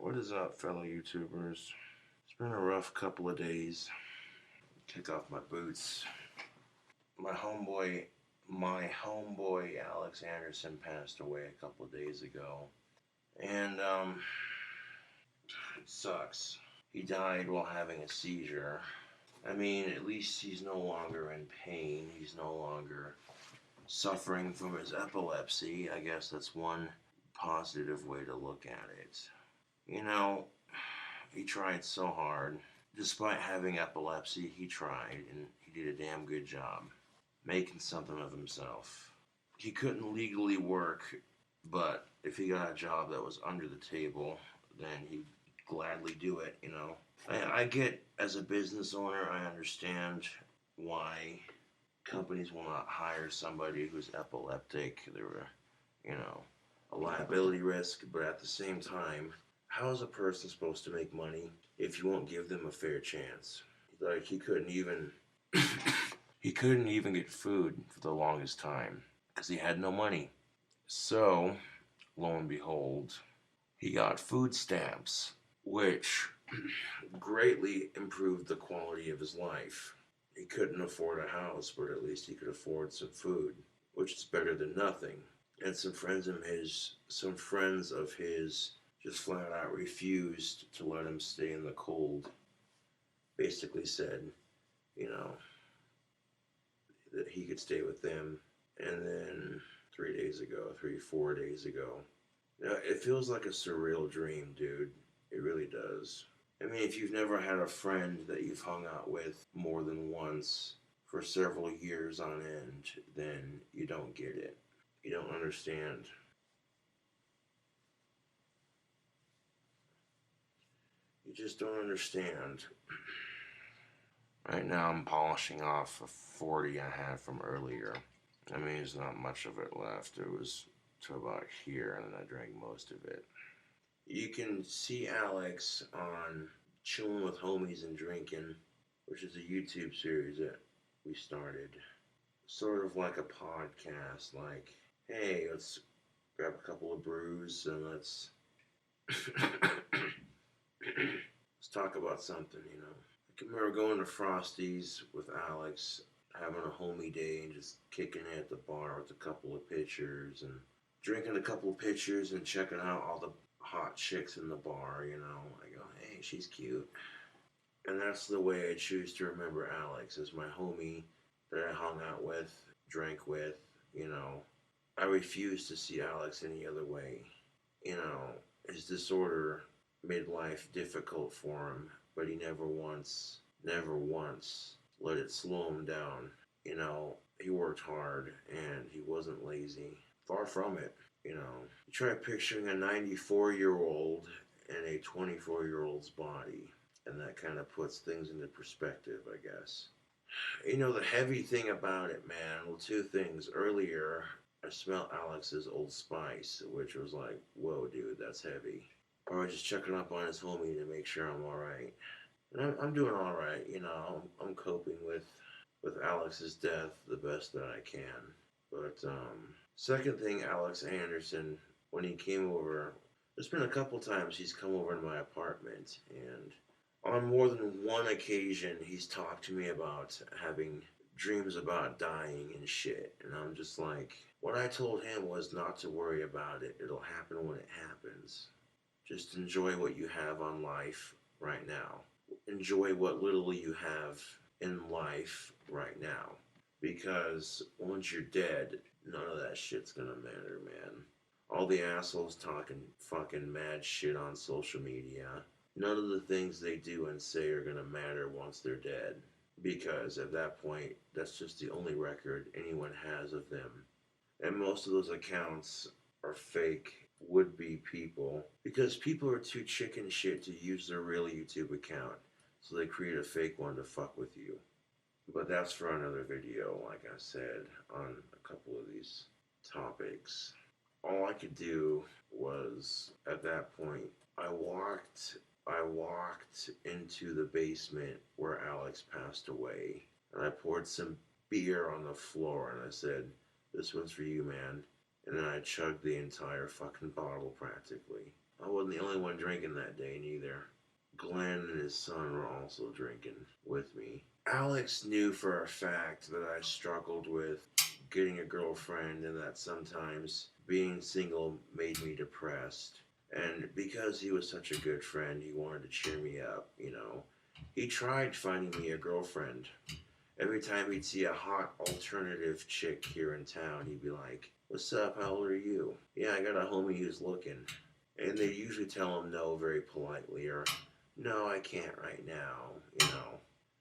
What is up, fellow YouTubers? It's been a rough couple of days. Kick off my boots. My homeboy Alex Anderson passed away a couple of days ago. And, it sucks. He died while having a seizure. I mean, at least he's no longer in pain. He's no longer suffering from his epilepsy. I guess that's one positive way to look at it. You know, he tried so hard. Despite having epilepsy, he tried, and he did a damn good job making something of himself. He couldn't legally work, but if he got a job that was under the table, then he'd gladly do it, you know. I get, as a business owner, I understand why companies will not hire somebody who's epileptic. They're, a liability risk, but at the same time, how is a person supposed to make money if you won't give them a fair chance? Like, he couldn't even get food for the longest time because he had no money. So, lo and behold, he got food stamps, which greatly improved the quality of his life. He couldn't afford a house, but at least he could afford some food, which is better than nothing. And some friends of his just flat out refused to let him stay in the cold. Basically said, that he could stay with them. And then 4 days ago, it feels like a surreal dream, dude. It really does. I mean, if you've never had a friend that you've hung out with more than once for several years on end, then you don't get it. You don't understand. You just don't understand. Right now I'm polishing off a 40 I had from earlier. I mean, there's not much of it left. It was to about here, and then I drank most of it. You can see Alex on Chilling with Homies and Drinking, which is a YouTube series that we started. Sort of like a podcast, like, hey, let's grab a couple of brews and let's talk about something, I can remember going to Frosty's with Alex, having a homie day and just kicking it at the bar with a couple of pitchers and drinking a couple of pitchers and checking out all the hot chicks in the bar, I go, hey, she's cute. And that's the way I choose to remember Alex, as my homie that I hung out with, drank with, I refuse to see Alex any other way. His disorder made life difficult for him, but he never once let it slow him down. He worked hard and he wasn't lazy. Far from it, You try picturing a 94-year-old in a 24-year-old's body, and that kind of puts things into perspective, I guess. The heavy thing about it, man, well, two things. Earlier, I smelled Alex's Old Spice, which was like, whoa, dude, that's heavy. I was just checking up on his homie to make sure I'm alright. And I'm doing alright, I'm coping with Alex's death the best that I can. But, second thing, Alex Anderson, when he came over, there's been a couple times he's come over to my apartment, and on more than one occasion, he's talked to me about having dreams about dying and shit. And I'm just like, what I told him was not to worry about it. It'll happen when it happens. Just enjoy what you have on life right now. Enjoy what little you have in life right now. Because once you're dead, none of that shit's gonna matter, man. All the assholes talking fucking mad shit on social media, none of the things they do and say are gonna matter once they're dead. Because at that point, that's just the only record anyone has of them. And most of those accounts are fake would-be people, because people are too chicken shit to use their real YouTube account, so they create a fake one to fuck with you. But that's for another video, like I said, on a couple of these topics. All I could do was, at that point, I walked into the basement where Alex passed away, and I poured some beer on the floor, and I said, this one's for you, man. And then I chugged the entire fucking bottle practically. I wasn't the only one drinking that day neither. Glenn and his son were also drinking with me. Alex knew for a fact that I struggled with getting a girlfriend and that sometimes being single made me depressed. And because he was such a good friend, he wanted to cheer me up, you know. He tried finding me a girlfriend. Every time he'd see a hot alternative chick here in town, he'd be like, "What's up? How old are you?" "Yeah, I got a homie who's looking." And they usually tell him no very politely, or "No, I can't right now," you know.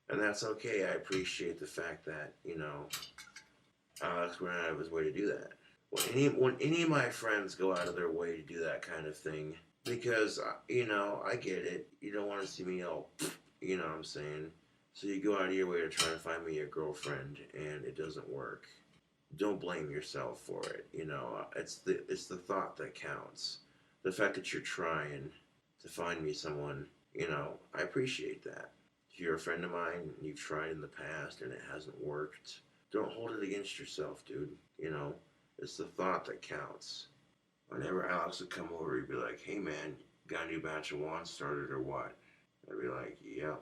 And that's okay. I appreciate the fact that, you know, Alex went out of his way to do that. When any of my friends go out of their way to do that kind of thing, because, you know, I get it. You don't want to see me all, you know what I'm saying? So you go out of your way to try to find me a girlfriend, and it doesn't work. Don't blame yourself for it. You know, it's the thought that counts. The fact that you're trying to find me someone, you know, I appreciate that. If you're a friend of mine and you've tried in the past and it hasn't worked, don't hold it against yourself, dude. You know, it's the thought that counts. Whenever Alex would come over, he'd be like, "Hey man, got a new batch of wands started or what?" I'd be like, "Yeah."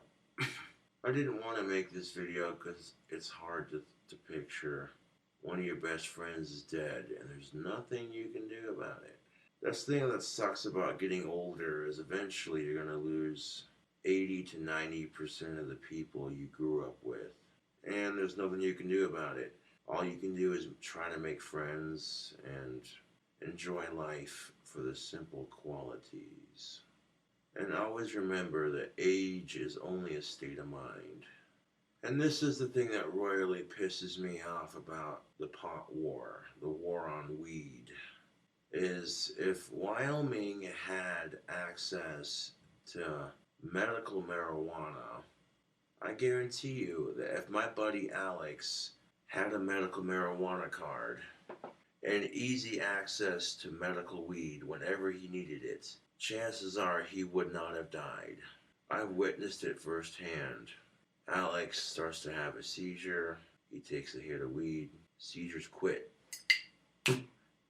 I didn't want to make this video because it's hard to picture one of your best friends is dead and there's nothing you can do about it. That's the thing that sucks about getting older is eventually you're going to lose 80 to 90% of the people you grew up with. And there's nothing you can do about it. All you can do is try to make friends and enjoy life for the simple qualities. And always remember that age is only a state of mind. And this is the thing that royally pisses me off about the pot war, the war on weed, is if Wyoming had access to medical marijuana, I guarantee you that if my buddy Alex had a medical marijuana card and easy access to medical weed whenever he needed it, chances are he would not have died. I've witnessed it firsthand. Alex starts to have a seizure. He takes a hit of weed. Seizures quit.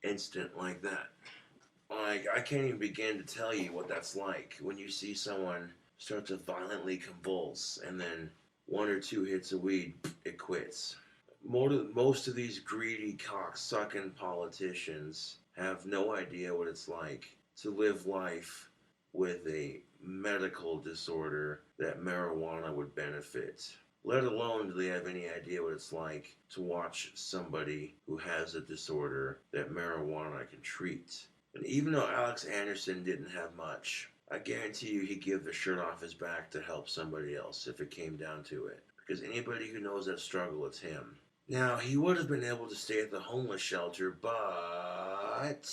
Instant like that. Like, I can't even begin to tell you what that's like when you see someone start to violently convulse and then one or two hits of weed, it quits. Most of these greedy, cocksucking politicians have no idea what it's like to live life with a medical disorder that marijuana would benefit. Let alone do they have any idea what it's like to watch somebody who has a disorder that marijuana can treat. And even though Alex Anderson didn't have much, I guarantee you he'd give the shirt off his back to help somebody else if it came down to it. Because anybody who knows that struggle, it's him. Now, he would have been able to stay at the homeless shelter, but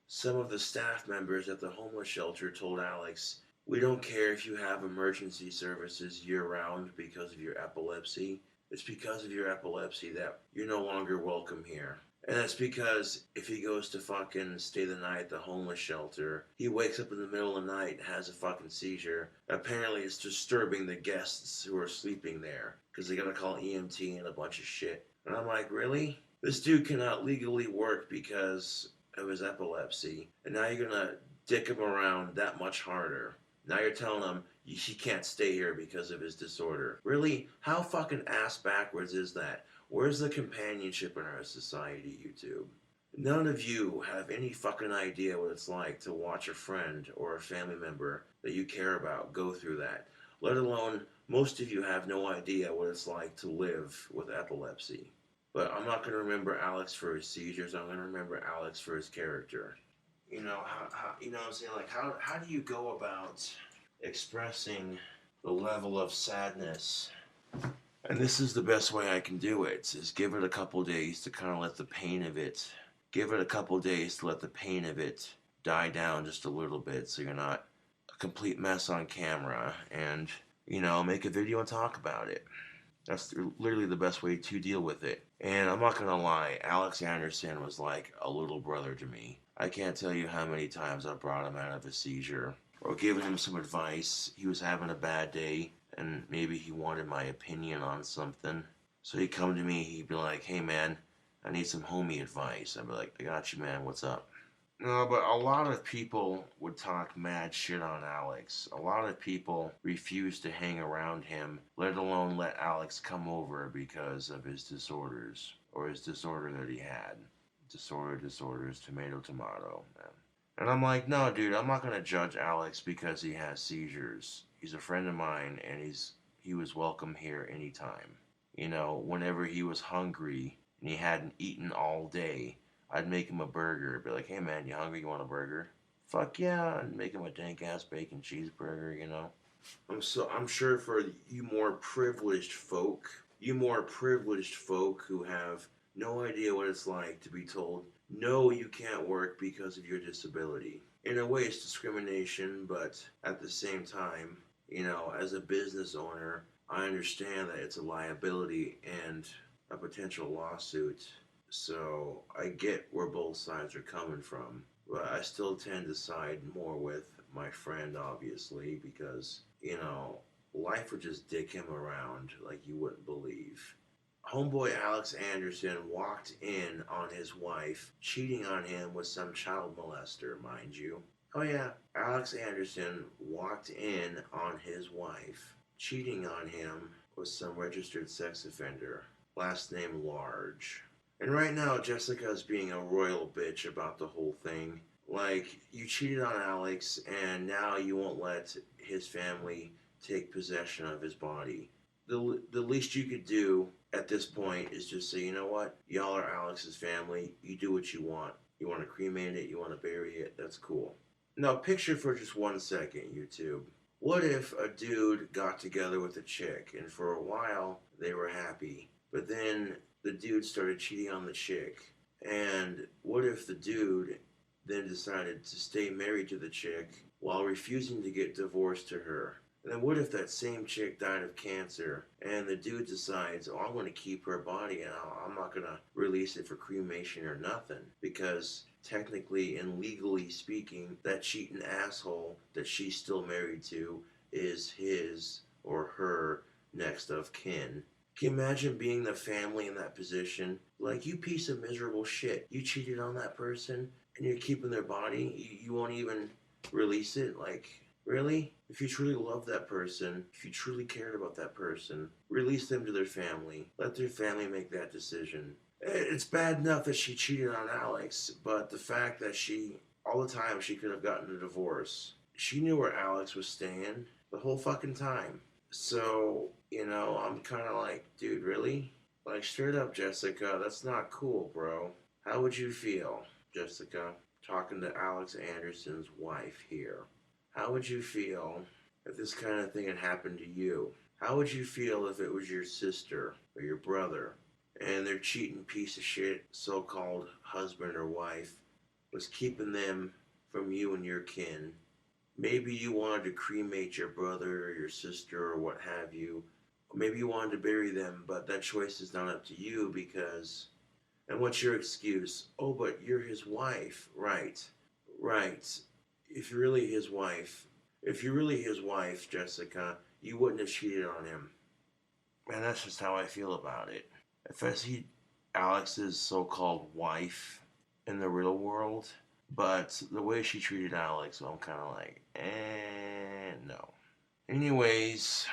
some of the staff members at the homeless shelter told Alex, "We don't care if you have emergency services year-round because of your epilepsy. It's because of your epilepsy that you're no longer welcome here." And that's because if he goes to fucking stay the night at the homeless shelter, he wakes up in the middle of the night and has a fucking seizure. Apparently it's disturbing the guests who are sleeping there because they gotta call EMT and a bunch of shit. And I'm like, really? This dude cannot legally work because of his epilepsy. And now you're gonna dick him around that much harder. Now you're telling him he can't stay here because of his disorder. Really? How fucking ass backwards is that? Where's the companionship in our society, YouTube? None of you have any fucking idea what it's like to watch a friend or a family member that you care about go through that. Let alone, most of you have no idea what it's like to live with epilepsy. But I'm not going to remember Alex for his seizures. I'm going to remember Alex for his character. You know, you know what I'm saying? Like, how do you go about expressing the level of sadness? And this is the best way I can do it, is give it a couple days to kind of let the pain of it, give it a couple days to let the pain of it die down just a little bit so you're not a complete mess on camera, and, you know, make a video and talk about it. That's literally the best way to deal with it. And I'm not going to lie, Alex Anderson was like a little brother to me. I can't tell you how many times I brought him out of a seizure or given him some advice. He was having a bad day and maybe he wanted my opinion on something. So he'd come to me, he'd be like, "Hey man, I need some homie advice. I'd be like, I got you, man. What's up? No, but a lot of people would talk mad shit on Alex. A lot of people refused to hang around him, let alone let Alex come over because of his disorders, or his disorder that he had. Disorders, tomato, tomato, man. And I'm like, no, dude, I'm not gonna judge Alex because he has seizures. He's a friend of mine, and he was welcome here anytime. You know, whenever he was hungry and he hadn't eaten all day, I'd make him a burger. Be like, hey man, you hungry? You want a burger? Fuck yeah! I'd make him a dank ass bacon cheeseburger. You know. I'm sure for you more privileged folk who have no idea what it's like to be told, no, you can't work because of your disability. In a way, it's discrimination, but at the same time, you know, as a business owner, I understand that it's a liability and a potential lawsuit. So I get where both sides are coming from. But I still tend to side more with my friend, obviously, because, you know, life would just dick him around like you wouldn't believe. Homeboy Alex Anderson walked in on his wife, cheating on him with some child molester, mind you. Oh yeah, Alex Anderson walked in on his wife, cheating on him with some registered sex offender, last name Large. And right now, Jessica's being a royal bitch about the whole thing. Like, you cheated on Alex, and now you won't let his family take possession of his body. The least you could do at this point is just say, you know what? Y'all are Alex's family. You do what you want. You want to cremate it, you want to bury it, that's cool. Now, picture for just 1 second, YouTube. What if a dude got together with a chick, and for a while they were happy, but then the dude started cheating on the chick? And what if the dude then decided to stay married to the chick while refusing to get divorced to her? And then what if that same chick died of cancer and the dude decides, oh, I'm going to keep her body and I'm not going to release it for cremation or nothing, because technically and legally speaking, that cheating asshole that she's still married to is his or her next of kin. Can you imagine being the family in that position? Like, you piece of miserable shit. You cheated on that person and you're keeping their body? You won't even release it? Like, really? If you truly love that person, if you truly cared about that person, release them to their family. Let their family make that decision. It's bad enough that she cheated on Alex, but the fact that all the time she could have gotten a divorce. She knew where Alex was staying the whole fucking time. So, you know, I'm kind of like, dude, really? Like, straight up, Jessica, that's not cool, bro. How would you feel, Jessica, talking to Alex Anderson's wife here? How would you feel if this kind of thing had happened to you? How would you feel if it was your sister or your brother and their cheating piece of shit so-called husband or wife was keeping them from you and your kin? Maybe you wanted to cremate your brother or your sister or what have you. Or maybe you wanted to bury them, but that choice is not up to you because... And what's your excuse? Oh, but you're his wife. Right. Right. If you're really his wife, Jessica, you wouldn't have cheated on him. And that's just how I feel about it. If I see Alex's so-called wife in the real world, but the way she treated Alex, well, I'm kind of like, no. Anyways,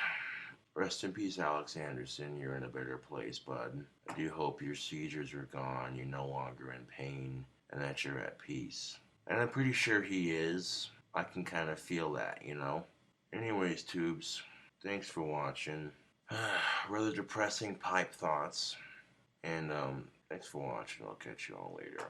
rest in peace, Alex Anderson. You're in a better place, bud. I do hope your seizures are gone, you're no longer in pain, and that you're at peace. And I'm pretty sure he is. I can kind of feel that, you know? Anyways, tubes, thanks for watching. Rather depressing pipe thoughts. And thanks for watching. I'll catch you all later.